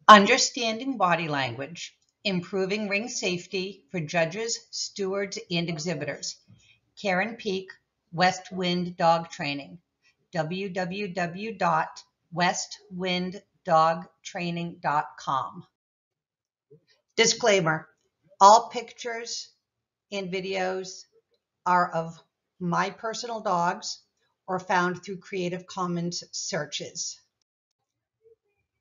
Understanding body language, improving ring safety for judges, stewards, and exhibitors. Karen Peak, West Wind Dog Training, www.westwinddogtraining.com. Disclaimer, all pictures and videos are of my personal dogs or found through Creative Commons searches.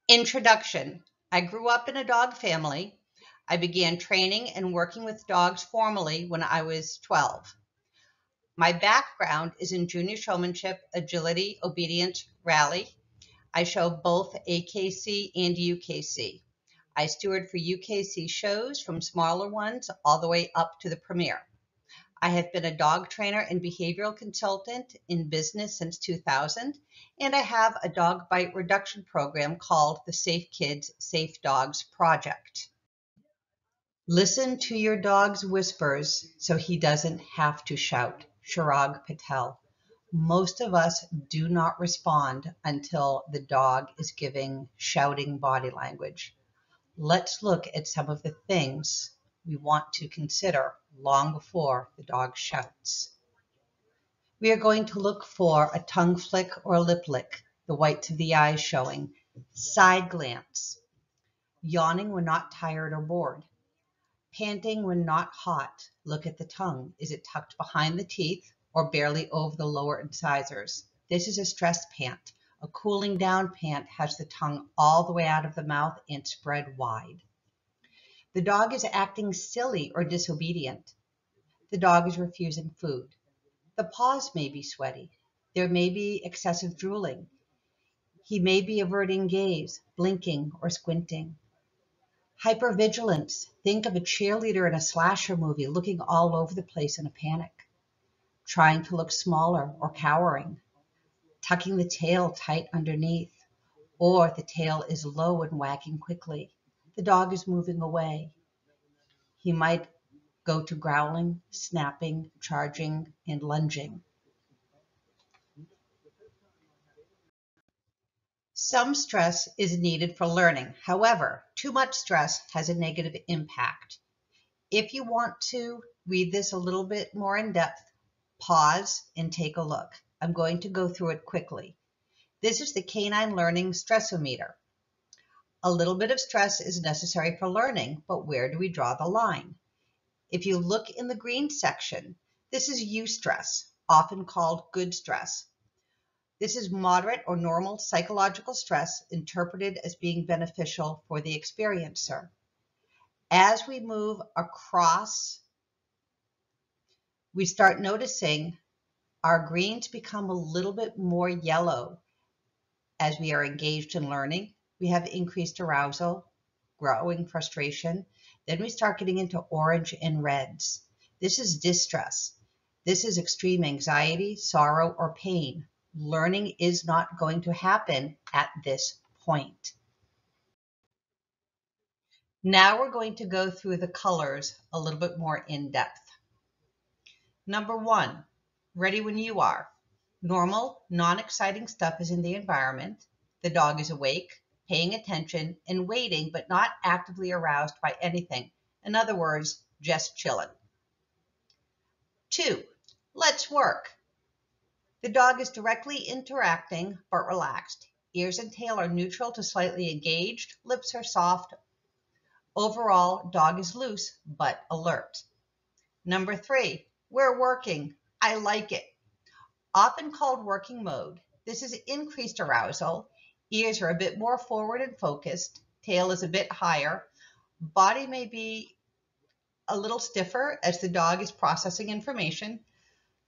Introduction. I grew up in a dog family. I began training and working with dogs formally when I was 12. My background is in junior showmanship, agility, obedience, rally. I show both AKC and UKC. I steward for UKC shows from smaller ones all the way up to the premier. I have been a dog trainer and behavioral consultant in business since 2000, and I have a dog bite reduction program called the Safe Kids, Safe Dogs Project. Listen to your dog's whispers so he doesn't have to shout. Chirag Patel. Most of us do not respond until the dog is giving shouting body language. Let's look at some of the things we want to consider long before the dog shouts. We are going to look for a tongue flick or lip lick, the whites of the eyes showing, side glance, yawning when not tired or bored, panting when not hot. Look at the tongue. Is it tucked behind the teeth or barely over the lower incisors? This is a stress pant. A cooling down pant has the tongue all the way out of the mouth and spread wide. The dog is acting silly or disobedient. The dog is refusing food. The paws may be sweaty. There may be excessive drooling. He may be averting gaze, blinking or squinting. Hypervigilance. Think of a cheerleader in a slasher movie looking all over the place in a panic. Trying to look smaller or cowering. Tucking the tail tight underneath, or the tail is low and wagging quickly. The dog is moving away. He might go to growling, snapping, charging, and lunging. Some stress is needed for learning. However, too much stress has a negative impact. If you want to read this a little bit more in depth, pause and take a look. I'm going to go through it quickly. This is the Canine Learning Stressometer. A little bit of stress is necessary for learning, but where do we draw the line? If you look in the green section, this is eustress, often called good stress. This is moderate or normal psychological stress interpreted as being beneficial for the experiencer. As we move across, we start noticing our greens become a little bit more yellow. As we are engaged in learning, we have increased arousal, growing frustration. Then we start getting into orange and reds. This is distress. This is extreme anxiety, sorrow, or pain. Learning is not going to happen at this point. Now we're going to go through the colors a little bit more in depth. Number 1, ready when you are. Normal, non-exciting stuff is in the environment. The dog is awake, paying attention, and waiting, but not actively aroused by anything. In other words, just chilling. 2, let's work. The dog is directly interacting, but relaxed. Ears and tail are neutral to slightly engaged. Lips are soft. Overall, dog is loose, but alert. Number 3, we're working. I like it. Often called working mode. This is increased arousal. Ears are a bit more forward and focused. Tail is a bit higher. Body may be a little stiffer as the dog is processing information.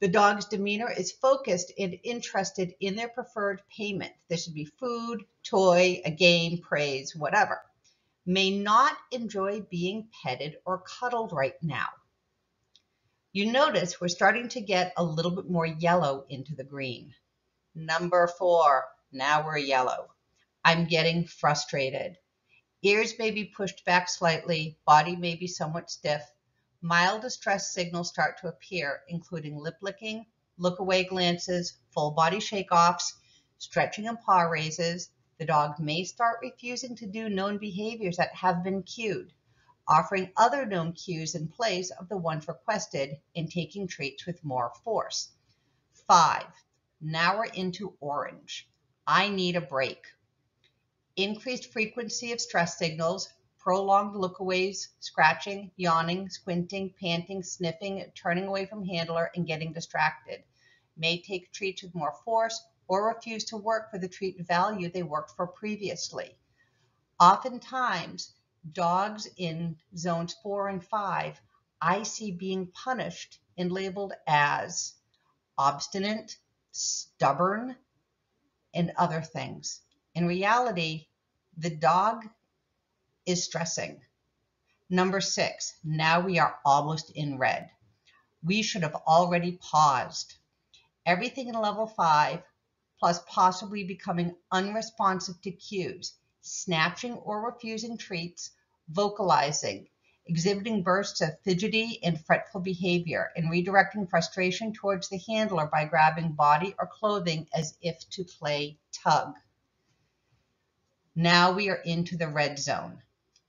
The dog's demeanor is focused and interested in their preferred payment. This should be food, toy, a game, praise, whatever. May not enjoy being petted or cuddled right now. You notice we're starting to get a little bit more yellow into the green. Number 4, now we're yellow. I'm getting frustrated. Ears may be pushed back slightly, body may be somewhat stiff. Mild distress signals start to appear, including lip licking, look away glances, full body shake-offs, stretching and paw raises, The dog may start refusing to do known behaviors that have been cued, offering other known cues in place of the ones requested, and taking treats with more force. 5. Now we're into orange. I need a break. Increased frequency of stress signals, prolonged lookaways, scratching, yawning, squinting, panting, sniffing, turning away from handler, and getting distracted. May take treats with more force or refuse to work for the treat value they worked for previously. Oftentimes, dogs in zones 4 and 5, I see being punished and labeled as obstinate, stubborn, and other things. In reality, the dog is stressing. Number 6, now we are almost in red. We should have already paused. Everything in level 5, plus possibly becoming unresponsive to cues, snatching or refusing treats, vocalizing, exhibiting bursts of fidgety and fretful behavior, and redirecting frustration towards the handler by grabbing body or clothing as if to play tug. Now we are into the red zone.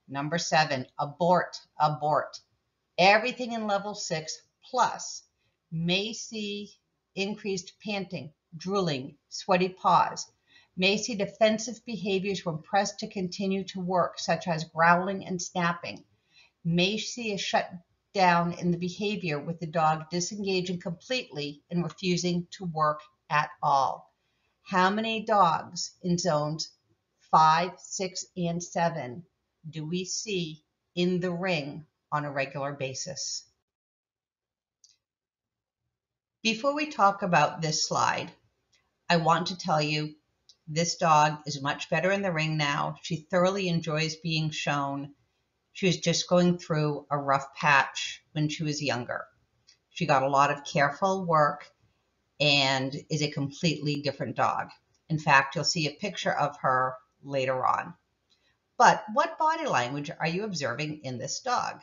Number 7, abort, abort. Everything in level 6 plus may see increased panting, drooling, sweaty paws, may see defensive behaviors when pressed to continue to work, such as growling and snapping, may see a shutdown in the behavior with the dog disengaging completely and refusing to work at all. How many dogs in zones 5, 6, and 7 do we see in the ring on a regular basis? Before we talk about this slide, I want to tell you this dog is much better in the ring now. She thoroughly enjoys being shown. She was just going through a rough patch when she was younger. She got a lot of careful work and is a completely different dog. In fact, you'll see a picture of her later on. But what body language are you observing in this dog?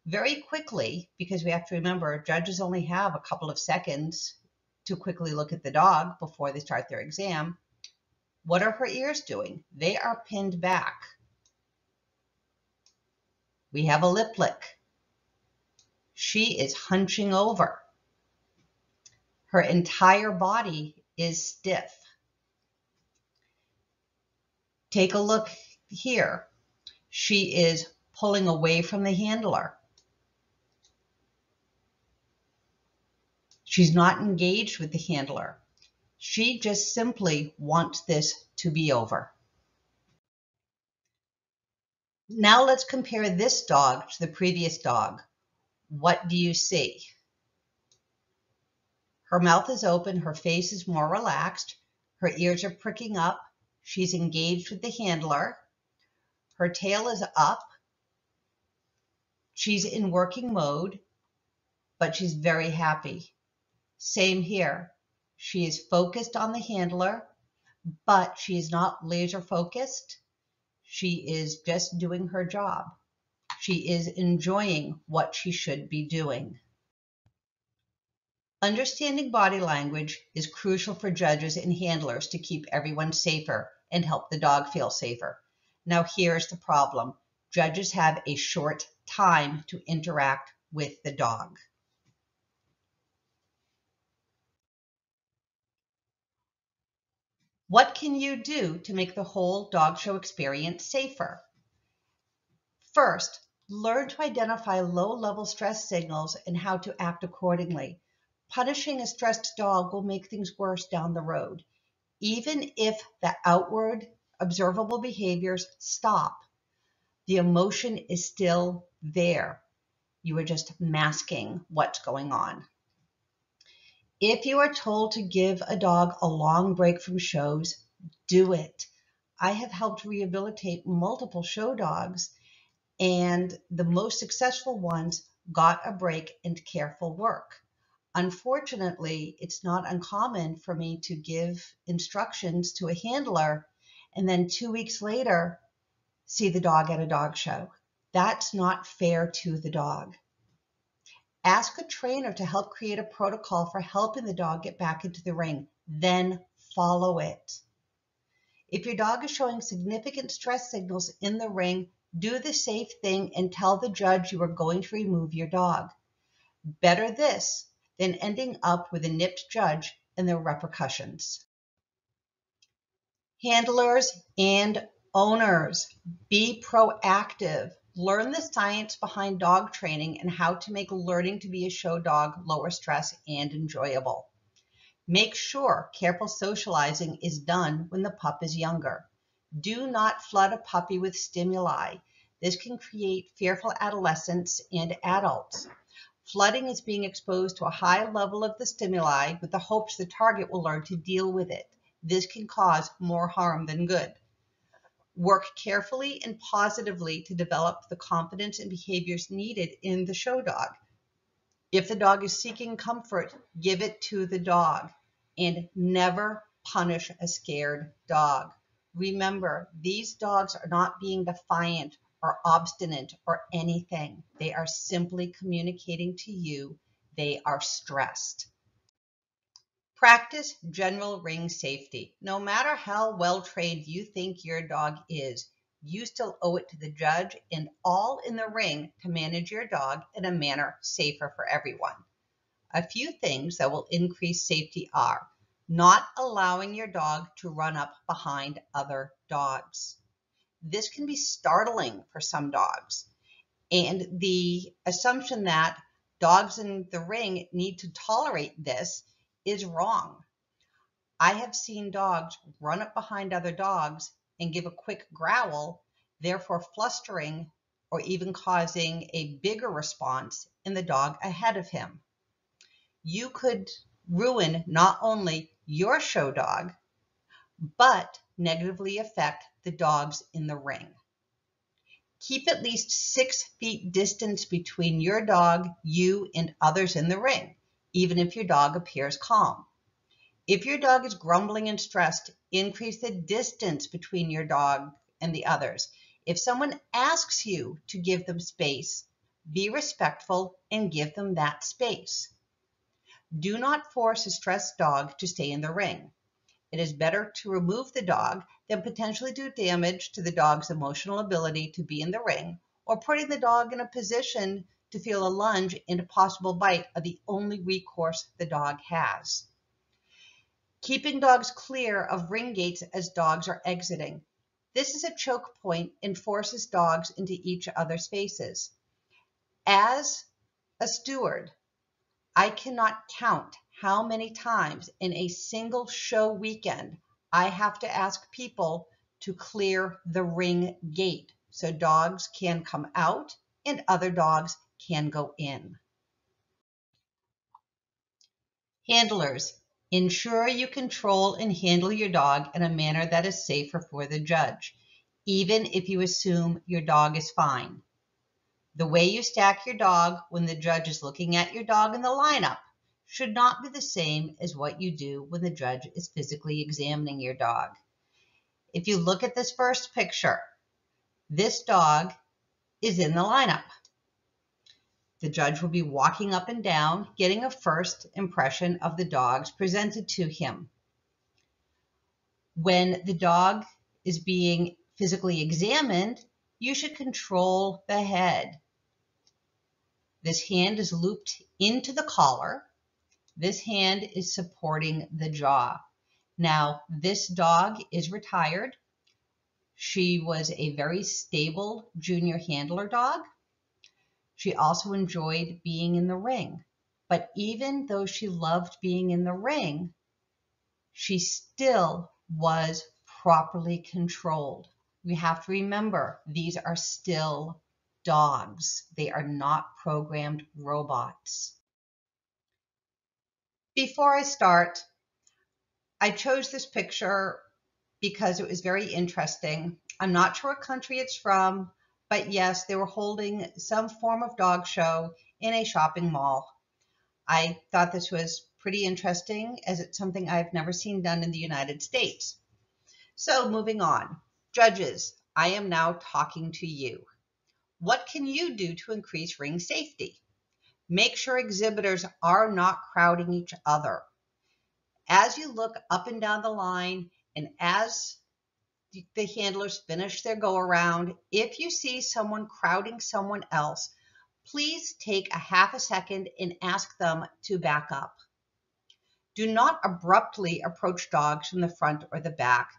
Very quickly, because we have to remember, judges only have a couple of seconds to quickly look at the dog before they start their exam. What are her ears doing? They are pinned back. We have a lip lick. She is hunching over. Her entire body is stiff. Take a look here. She is pulling away from the handler. She's not engaged with the handler. She just simply wants this to be over. Now let's compare this dog to the previous dog. What do you see? Her mouth is open, her face is more relaxed, her ears are pricking up, she's engaged with the handler, her tail is up, she's in working mode, but she's very happy. Same here. She is focused on the handler, but she is not laser focused. She is just doing her job. She is enjoying what she should be doing. Understanding body language is crucial for judges and handlers to keep everyone safer and help the dog feel safer. Now here's the problem. Judges have a short time to interact with the dog. What can you do to make the whole dog show experience safer? First, learn to identify low-level stress signals and how to act accordingly. Punishing a stressed dog will make things worse down the road. Even if the outward observable behaviors stop, the emotion is still there. You are just masking what's going on. If you are told to give a dog a long break from shows, do it. I have helped rehabilitate multiple show dogs, and the most successful ones got a break and careful work. Unfortunately, it's not uncommon for me to give instructions to a handler and then 2 weeks later see the dog at a dog show. That's not fair to the dog. Ask a trainer to help create a protocol for helping the dog get back into the ring, then follow it. If your dog is showing significant stress signals in the ring, do the safe thing and tell the judge you are going to remove your dog. Better this than ending up with a nipped judge and the repercussions. Handlers and owners, be proactive. Learn the science behind dog training and how to make learning to be a show dog lower stress and enjoyable. Make sure careful socializing is done when the pup is younger. Do not flood a puppy with stimuli. This can create fearful adolescents and adults. Flooding is being exposed to a high level of the stimuli with the hopes the target will learn to deal with it. This can cause more harm than good. Work carefully and positively to develop the confidence and behaviors needed in the show dog. If the dog is seeking comfort, give it to the dog, and never punish a scared dog. Remember, these dogs are not being defiant or obstinate or anything. They are simply communicating to you they are stressed. Practice general ring safety. No matter how well trained you think your dog is, you still owe it to the judge and all in the ring to manage your dog in a manner safer for everyone. A few things that will increase safety are not allowing your dog to run up behind other dogs. This can be startling for some dogs, and the assumption that dogs in the ring need to tolerate this is wrong. I have seen dogs run up behind other dogs and give a quick growl, therefore flustering or even causing a bigger response in the dog ahead of him. You could ruin not only your show dog, but negatively affect the dogs in the ring. Keep at least 6 feet distance between your dog, you, and others in the ring, even if your dog appears calm. If your dog is grumbling and stressed, increase the distance between your dog and the others. If someone asks you to give them space, be respectful and give them that space. Do not force a stressed dog to stay in the ring. It is better to remove the dog than potentially do damage to the dog's emotional ability to be in the ring, or putting the dog in a position to feel a lunge and a possible bite are the only recourse the dog has. Keeping dogs clear of ring gates as dogs are exiting. This is a choke point and forces dogs into each other's faces. As a steward, I cannot count how many times in a single show weekend I have to ask people to clear the ring gate so dogs can come out and other dogs can go in. Handlers, ensure you control and handle your dog in a manner that is safer for the judge, even if you assume your dog is fine. The way you stack your dog when the judge is looking at your dog in the lineup should not be the same as what you do when the judge is physically examining your dog. If you look at this first picture, this dog is in the lineup. The judge will be walking up and down, getting a first impression of the dogs presented to him. When the dog is being physically examined, you should control the head. This hand is looped into the collar. This hand is supporting the jaw. Now, this dog is retired. She was a very stable junior handler dog. She also enjoyed being in the ring. But even though she loved being in the ring, she still was properly controlled. We have to remember, these are still dogs. They are not programmed robots. Before I start, I chose this picture because it was very interesting. I'm not sure what country it's from, but yes, they were holding some form of dog show in a shopping mall. I thought this was pretty interesting as it's something I've never seen done in the United States. So moving on. Judges, I am now talking to you. What can you do to increase ring safety? Make sure exhibitors are not crowding each other. As you look up and down the line and as the handlers finish their go around, if you see someone crowding someone else, please take a half a second and ask them to back up. Do not abruptly approach dogs from the front or the back.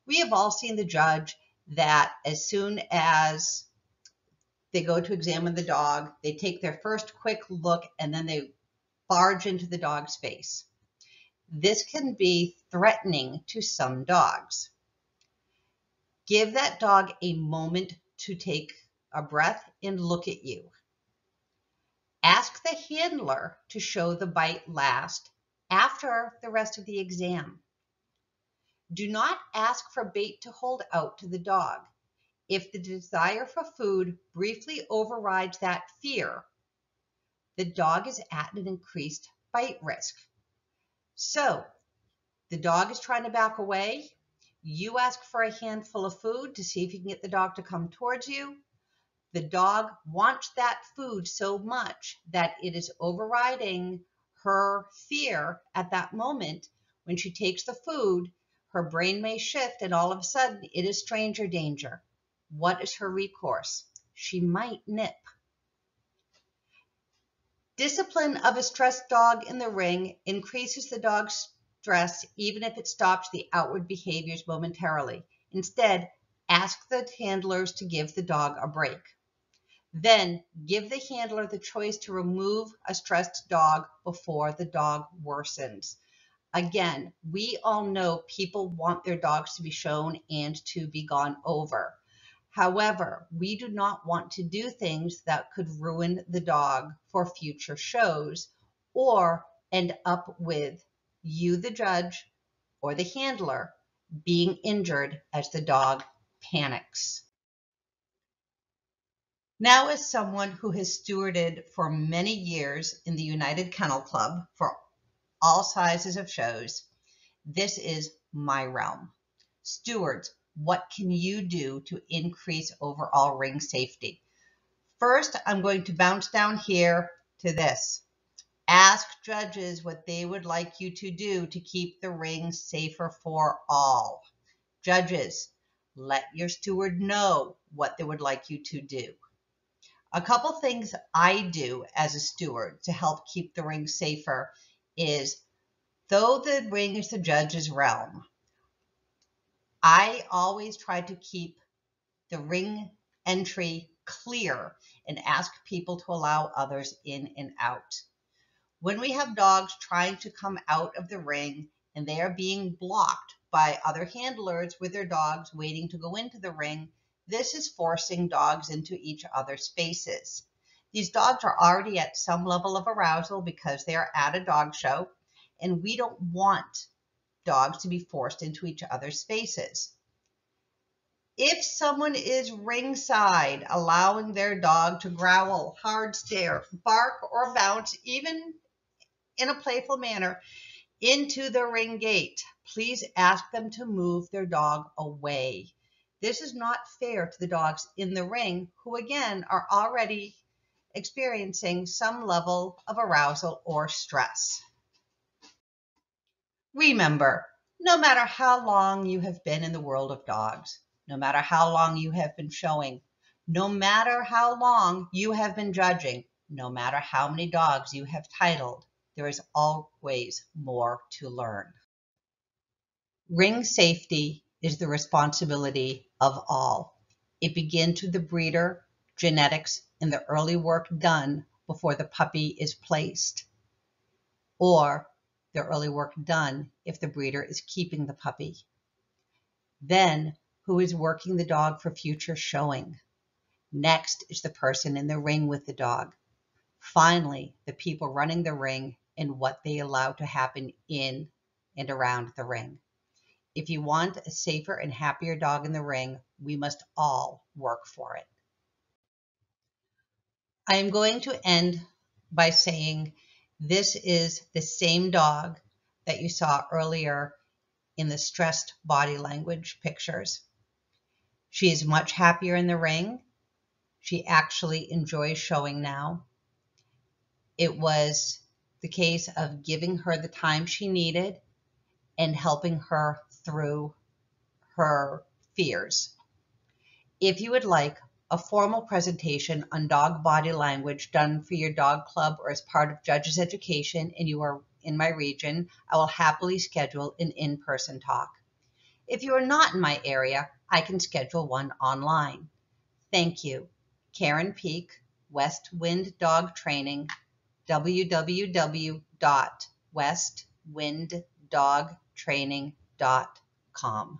We have all seen the judge that as soon as they go to examine the dog, they take their first quick look and then they barge into the dog's face. This can be threatening to some dogs. Give that dog a moment to take a breath and look at you. Ask the handler to show the bite last after the rest of the exam. Do not ask for bait to hold out to the dog. If the desire for food briefly overrides that fear, the dog is at an increased bite risk. So, the dog is trying to back away. You ask for a handful of food to see if you can get the dog to come towards you. The dog wants that food so much that it is overriding her fear at that moment. When she takes the food, her brain may shift and all of a sudden it is stranger danger. What is her recourse? She might nip. Discipline of a stressed dog in the ring increases the dog's stress even if it stops the outward behaviors momentarily. Instead, ask the handlers to give the dog a break. Then give the handler the choice to remove a stressed dog before the dog worsens. Again, we all know people want their dogs to be shown and to be gone over. However, we do not want to do things that could ruin the dog for future shows or end up with you, the judge, or the handler being injured as the dog panics. Now, as someone who has stewarded for many years in the United Kennel Club for all sizes of shows, this is my realm. Stewards, what can you do to increase overall ring safety? First, I'm going to bounce down here to this. Ask judges what they would like you to do to keep the ring safer for all. Judges, let your steward know what they would like you to do. A couple things I do as a steward to help keep the ring safer is, though the ring is the judge's realm, I always try to keep the ring entry clear and ask people to allow others in and out. When we have dogs trying to come out of the ring and they are being blocked by other handlers with their dogs waiting to go into the ring, this is forcing dogs into each other's spaces. These dogs are already at some level of arousal because they are at a dog show, and we don't want dogs to be forced into each other's spaces. If someone is ringside, allowing their dog to growl, hard stare, bark, or bounce, even in a playful manner, into the ring gate, please ask them to move their dog away. This is not fair to the dogs in the ring, who again are already experiencing some level of arousal or stress. Remember, no matter how long you have been in the world of dogs, no matter how long you have been showing, no matter how long you have been judging, no matter how many dogs you have titled, there is always more to learn. Ring safety is the responsibility of all. It begins with the breeder, genetics, and the early work done before the puppy is placed, or the early work done if the breeder is keeping the puppy. Then, who is working the dog for future showing? Next is the person in the ring with the dog. Finally, the people running the ring and what they allow to happen in and around the ring. If you want a safer and happier dog in the ring, we must all work for it. I am going to end by saying this is the same dog that you saw earlier in the stressed body language pictures. She is much happier in the ring. She actually enjoys showing now. It was the case of giving her the time she needed and helping her through her fears. If you would like a formal presentation on dog body language done for your dog club or as part of judges education and you are in my region, I will happily schedule an in-person talk. If you are not in my area, I can schedule one online. Thank you. Karen Peak, West Wind Dog Training, www.westwinddogtraining.com.